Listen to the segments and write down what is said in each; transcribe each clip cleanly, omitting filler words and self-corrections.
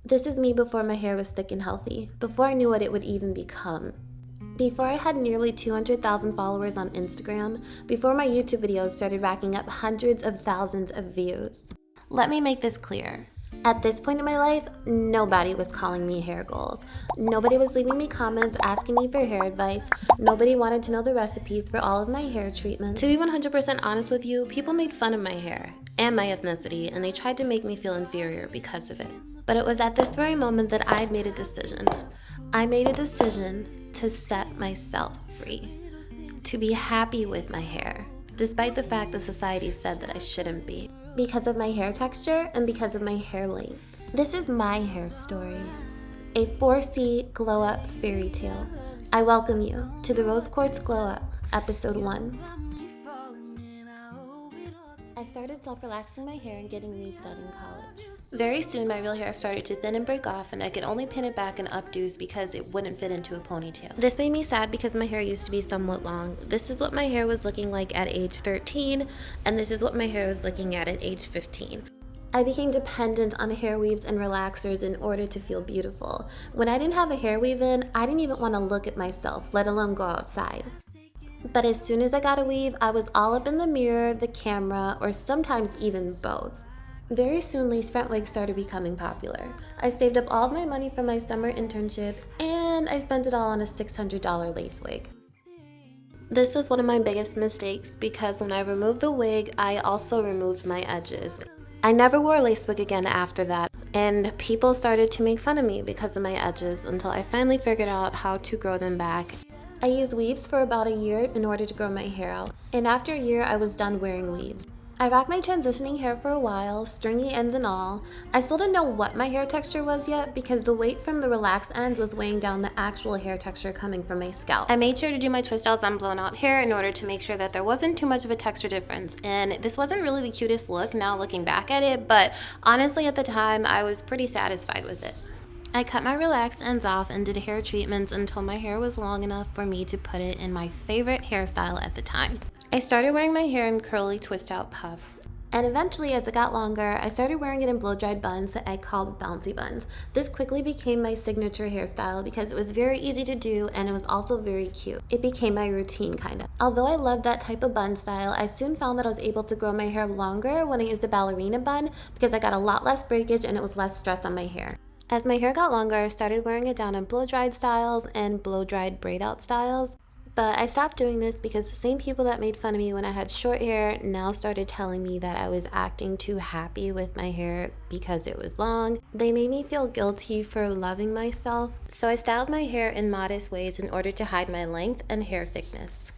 This is me before my hair was thick and healthy, before I knew what it would even become. Before I had nearly 200,000 followers on Instagram, before my YouTube videos started racking up hundreds of thousands of views. Let me make this clear. At this point in my life, nobody was calling me hair goals. Nobody was leaving me comments asking me for hair advice. Nobody wanted to know the recipes for all of my hair treatments. To be 100% honest with you, people made fun of my hair and my ethnicity, and they tried to make me feel inferior because of it. But it was at this very moment that I had made a decision. I made a decision to set myself free, to be happy with my hair, despite the fact that society said that I shouldn't be. Because of my hair texture and because of my hair length. This is my hair story. A 4C glow up fairy tale. I welcome you to the Rose Quartz Glow Up, episode 1. I started self-relaxing my hair and getting weaves done in college. Very soon my real hair started to thin and break off, and I could only pin it back and updos because it wouldn't fit into a ponytail. This made me sad because my hair used to be somewhat long. This is what my hair was looking like at age 13, and this is what my hair was looking at age 15. I became dependent on hair weaves and relaxers in order to feel beautiful. When I didn't have a hair weave in, I didn't even want to look at myself, let alone go outside. But as soon as I got a weave, I was all up in the mirror, the camera, or sometimes even both. Very soon, lace front wigs started becoming popular. I saved up all of my money from my summer internship, and I spent it all on a $600 lace wig. This was one of my biggest mistakes because when I removed the wig, I also removed my edges. I never wore a lace wig again after that, and people started to make fun of me because of my edges until I finally figured out how to grow them back. I used weaves for about a year in order to grow my hair out, and after a year I was done wearing weaves. I rocked my transitioning hair for a while, stringy ends and all. I still didn't know what my hair texture was yet because the weight from the relaxed ends was weighing down the actual hair texture coming from my scalp. I made sure to do my twist outs on blown out hair in order to make sure that there wasn't too much of a texture difference, and this wasn't really the cutest look now looking back at it, but honestly at the time I was pretty satisfied with it. I cut my relaxed ends off and did hair treatments until my hair was long enough for me to put it in my favorite hairstyle at the time. I started wearing my hair in curly twist out puffs. And eventually, as it got longer, I started wearing it in blow-dried buns that I called bouncy buns. This quickly became my signature hairstyle because it was very easy to do and it was also very cute. It became my routine, kind of. Although I loved that type of bun style, I soon found that I was able to grow my hair longer when I used a ballerina bun because I got a lot less breakage and it was less stress on my hair. As my hair got longer, I started wearing it down in blow-dried styles and blow-dried braid-out styles. But I stopped doing this because the same people that made fun of me when I had short hair now started telling me that I was acting too happy with my hair because it was long. They made me feel guilty for loving myself, so I styled my hair in modest ways in order to hide my length and hair thickness.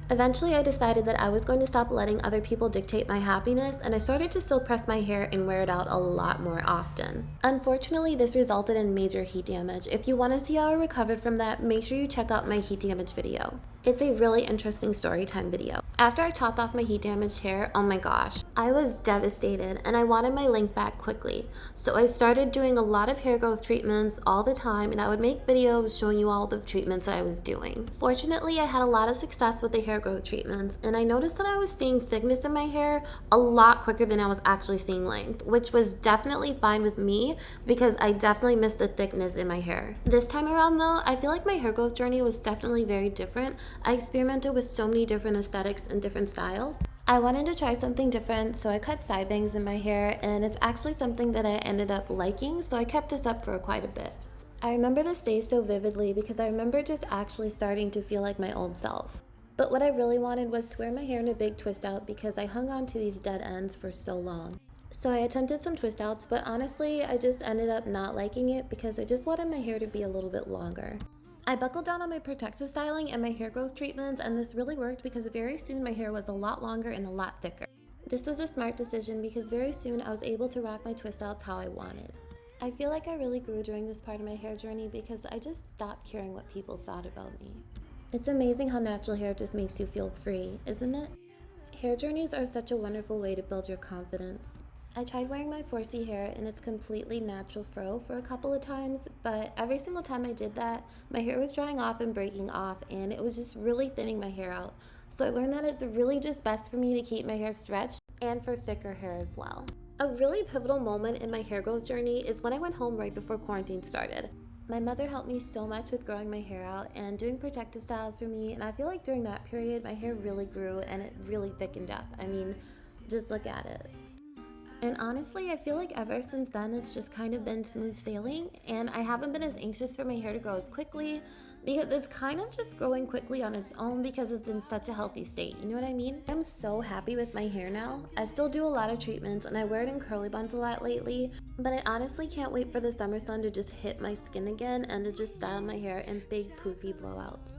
Eventually, I decided that I was going to stop letting other people dictate my happiness, and I started to still press my hair and wear it out a lot more often. Unfortunately, this resulted in major heat damage. If you want to see how I recovered from that, make sure you check out my heat damage video. It's a really interesting story time video. After I chopped off my heat damaged hair, oh my gosh, I was devastated and I wanted my length back quickly. So I started doing a lot of hair growth treatments all the time, and I would make videos showing you all the treatments that I was doing. Fortunately, I had a lot of success with the hair growth treatments, and I noticed that I was seeing thickness in my hair a lot quicker than I was actually seeing length, which was definitely fine with me because I definitely missed the thickness in my hair. This time around though, I feel like my hair growth journey was definitely very different. I experimented with so many different aesthetics and different styles. I wanted to try something different, so I cut side bangs in my hair, and it's actually something that I ended up liking, so I kept this up for quite a bit. I remember this day so vividly because I remember just actually starting to feel like my old self. But what I really wanted was to wear my hair in a big twist out because I hung on to these dead ends for so long. So I attempted some twist outs, but honestly, I just ended up not liking it because I just wanted my hair to be a little bit longer. I buckled down on my protective styling and my hair growth treatments, and this really worked because very soon my hair was a lot longer and a lot thicker. This was a smart decision because very soon I was able to rock my twist outs how I wanted. I feel like I really grew during this part of my hair journey because I just stopped caring what people thought about me. It's amazing how natural hair just makes you feel free, isn't it? Hair journeys are such a wonderful way to build your confidence. I tried wearing my 4C hair in its completely natural fro for a couple of times, but every single time I did that, my hair was drying off and breaking off, and it was just really thinning my hair out. So I learned that it's really just best for me to keep my hair stretched and for thicker hair as well. A really pivotal moment in my hair growth journey is when I went home right before quarantine started. My mother helped me so much with growing my hair out and doing protective styles for me, and I feel like during that period my hair really grew and it really thickened up. I mean, just look at it. And honestly, I feel like ever since then it's just kind of been smooth sailing, and I haven't been as anxious for my hair to grow as quickly because it's kind of just growing quickly on its own because it's in such a healthy state. You know what I mean? I'm so happy with my hair now. I still do a lot of treatments and I wear it in curly buns a lot lately, but I honestly can't wait for the summer sun to just hit my skin again and to just style my hair in big poofy blowouts.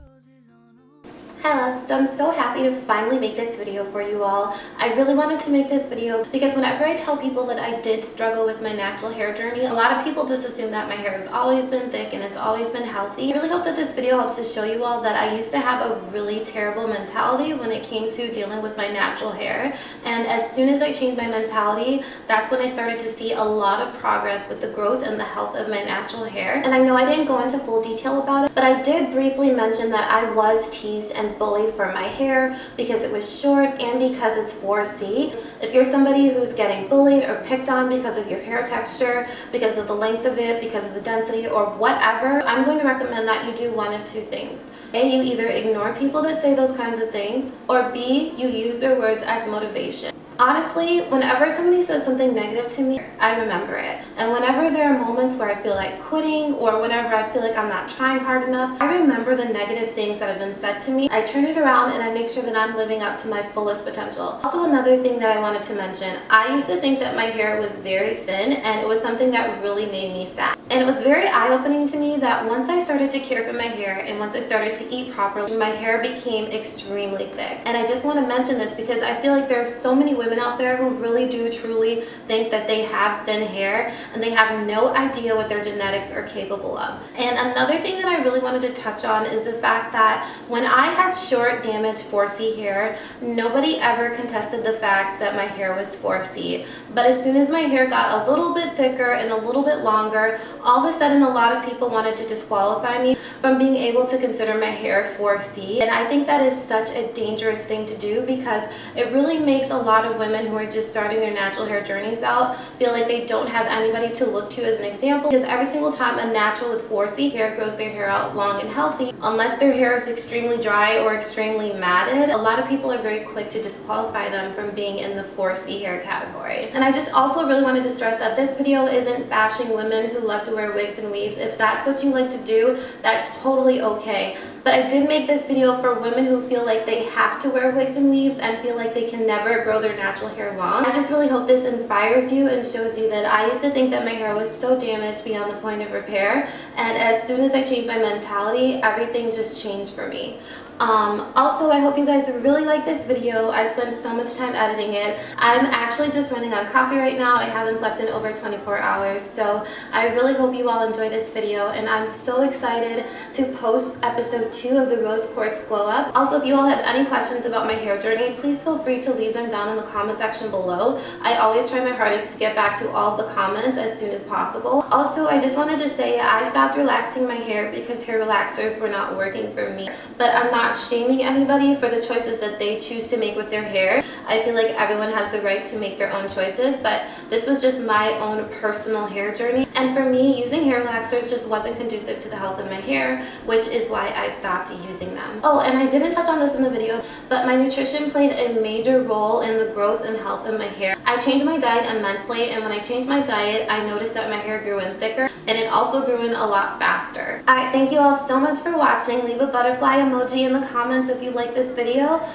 Hi loves, so I'm so happy to finally make this video for you all. I really wanted to make this video because whenever I tell people that I did struggle with my natural hair journey, a lot of people just assume that my hair has always been thick and it's always been healthy. I really hope that this video helps to show you all that I used to have a really terrible mentality when it came to dealing with my natural hair. And as soon as I changed my mentality, that's when I started to see a lot of progress with the growth and the health of my natural hair. And I know I didn't go into full detail about it, but I did briefly mention that I was teased and bullied for my hair because it was short and because it's 4C. If you're somebody who's getting bullied or picked on because of your hair texture, because of the length of it, because of the density, or whatever, I'm going to recommend that you do one of two things. A, you either ignore people that say those kinds of things, or B, you use their words as motivation. Honestly, whenever somebody says something negative to me, I remember it. And whenever there are moments where I feel like quitting or whenever I feel like I'm not trying hard enough, I remember the negative things that have been said to me. I turn it around and I make sure that I'm living up to my fullest potential. Also, another thing that I wanted to mention, I used to think that my hair was very thin and it was something that really made me sad. And it was very eye-opening to me that once I started to care for my hair and once I started to eat properly, my hair became extremely thick. And I just want to mention this because I feel like there are so many women out there who really do truly think that they have thin hair and they have no idea what their genetics are capable of. And another thing that I really wanted to touch on is the fact that when I had short, damaged 4C hair, nobody ever contested the fact that my hair was 4C. But as soon as my hair got a little bit thicker and a little bit longer, all of a sudden a lot of people wanted to disqualify me from being able to consider my hair 4C. And I think that is such a dangerous thing to do because it really makes a lot of women who are just starting their natural hair journeys out feel like they don't have anybody to look to as an example, because every single time a natural with 4C hair grows their hair out long and healthy, unless their hair is extremely dry or extremely matted, a lot of people are very quick to disqualify them from being in the 4C hair category. And I just also really wanted to stress that this video isn't bashing women who love to wear wigs and weaves. If that's what you like to do, that's totally okay. But I did make this video for women who feel like they have to wear wigs and weaves and feel like they can never grow their natural hair long. I just really hope this inspires you and shows you that I used to think that my hair was so damaged beyond the point of repair, and as soon as I changed my mentality, everything just changed for me. Also, I hope you guys really like this video. I spent so much time editing it. I'm actually just running on coffee right now. I haven't slept in over 24 hours, so I really hope you all enjoy this video, and I'm so excited to post episode 2 of the Rose Quartz Glow Up. Also, if you all have any questions about my hair journey, please feel free to leave them down in the comment section below. I always try my hardest to get back to all of the comments as soon as possible. Also, I just wanted to say I stopped relaxing my hair because hair relaxers were not working for me, but I'm not shaming anybody for the choices that they choose to make with their hair. I feel like everyone has the right to make their own choices, but this was just my own personal hair journey, and for me, using hair relaxers just wasn't conducive to the health of my hair, which is why I stopped using them. Oh, and I didn't touch on this in the video, but my nutrition played a major role in the growth and health of my hair. I changed my diet immensely, and when I changed my diet, I noticed that my hair grew in thicker, and it also grew in a lot faster. Alright, thank you all so much for watching. Leave a butterfly emoji in the comments if you like this video.